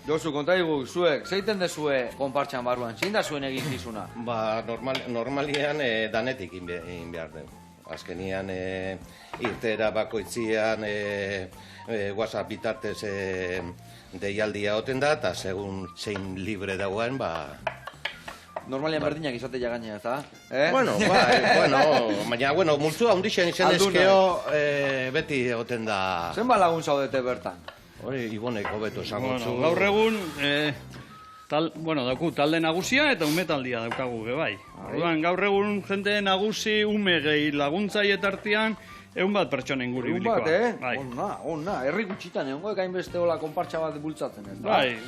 Josu, kontaigu, zuek, zeiten dezue konpartxan barruan, zein da zuen eginkizuna? Ba, normalian danetik egin behar dugu. Azkenian irtera bakoitzian WhatsApp bitartez deialdia oten da, eta segun zein libre dagoen, ba... Normalian berdinak izatea gainea, eta? Bueno, baina, multzua hundixen izan ezkeo beti egoten da... Zenba lagun zaudete bertan? Hori, Ibonek hobeto esango zu. Gaur egun, dauku talde nagusia eta umetaldia daukagu, bai. Gaur egun jende nagusi, ume gehi laguntzailetartean, 100 pertsona inguru ibilikoa. Onna, herri gutxitan egon goek hainbeste hola konpartxa bat bultzatzen, ez da? Bai,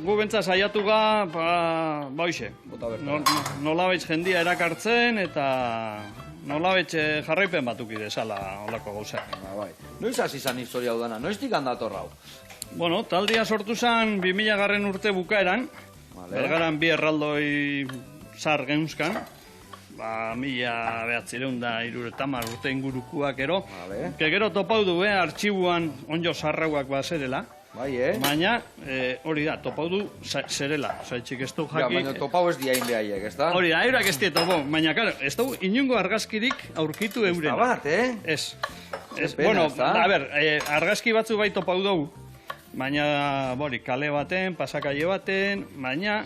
gu bentsa saiatu ga, hoxe, nolabaitz jendia erakartzen eta nolabaitz jarraipen batuki desala olako gauzak. Noiz hasi zan historia hau dana, noiztik handator hau? Taldea sortu zen 2000 garren urte bukaeran, Bergaran 2 erraldoi zar geunzkan, 1970 urte ingurukuak ero. Gero topau du, artxibuan onjo zarrauak bazerela. Baina, hori da, topau du zerela. Zaitxik ez du jaki... Baina topau ez diain behaiek, ez da? Hori da, eurak ez dieto, baina, karo, ez du inungo argazkirik aurkitu eurena. Ez da bat, Ez. Bueno, a ber, argazki batzu bai topau dugu. Baina, kale baten, pasakaile baten, baina,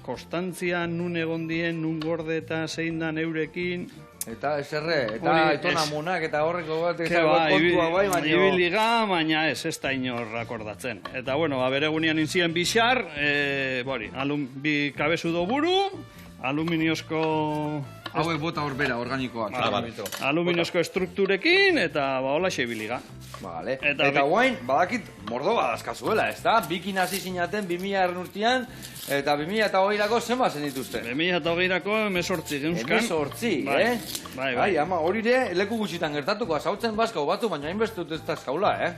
konstantzia nun egon dien, nun gorde eta zein dan eurekin... Eta ez erre, eta etona munak eta horreko bat kontua bai, baina... Ibiliga, baina ez da inor akordatzen. Eta, bere egunean inzien bixar, bi kabezu do buru, aluminiozko... Hauek bota horbera, organikoak. Aluminiozko estrukturekin, eta hola xebiliga. Eta guain, badakit, mordo badazkazuela, ez da? Bikin hasi zinaten 2000 urtean, eta 2008-ako zenba zen dituzte? 2008-ako 18 geunzkan. 18, Bai, ama, hori ere, leku gutxitan gertatuko, azautzen bazkau batu, baina hainbeste dut ez da eskaula,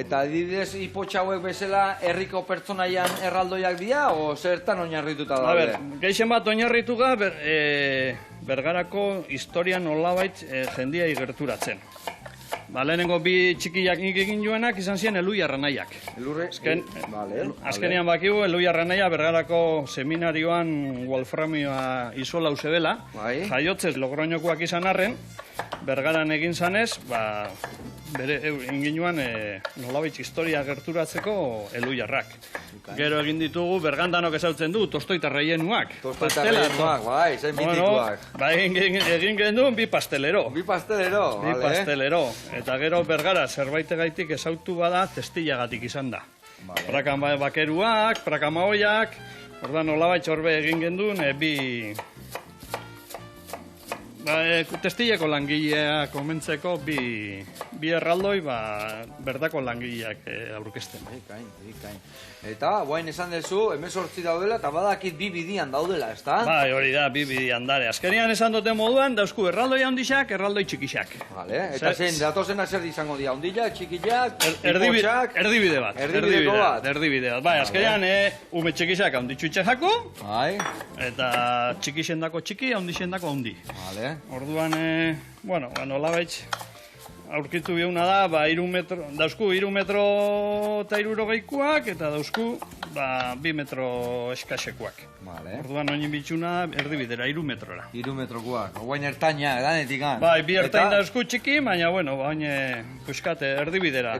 Eta adibidez, ipotxauek bezala herriko pertsonaian erraldoiak dira, o zertan oinarrituta daude? Geixen bat oinarritu ga, Bergarako historian nolabait jendia igerturatzen. Lehenengo bi txikiak nik egin joanak izan ziren Elui Arranaiak. Azkenean bakigu, Elui Arranaia Bergarako seminarioan wolframioa izola uzebela. Jaiotzez Logroñokoak izan arren, Bergaran egin zanez, bere inginuan nolabait historia gerturatzeko Eluiarrak. Gero egin ditugu, Bergandanok ezautzen du, tostoita reienuak. Tostoita reienuak, zain bitituak. Egin genuen bi pastelero. Bi pastelero, Eta gero Bergara zerbaitegaitik ezautu bada testillagatik izan da. Prakan bakeruak, prakan maoiak, ordan nolabait horbe egin genuen bi... Testilleko langileak komentzeko bi erraldoi berdako langileak aurkezten. Bikain. Eta, guain esan dezu, 18 daudela eta badakit bi bidian daudela, ez da? Bai, hori da, bi bidian dare. Azkenean esan duten moduan, dauzku erraldoi handixak, erraldoi txikixak. Eta zen, datozenak zer izango dira, handilak, txikixak, ipotxak... Erdibide bat. Erdibide bat. Bai, azkenean, ume txikixak handitxutxe jako, eta txikixendako txiki, handixendako handi. Orduan, nolabaitz, aurkitu biuna da, dauzku 3 metro eta 60 eta dauzku 2 metro eskasekuak. Orduan oinin bitxuna erdibidera, 3 metrora. 3 metrokoak, guain ertaina, edanetik. Bai, bi ertain dauzku txiki, baina, baina, puskate erdibidera.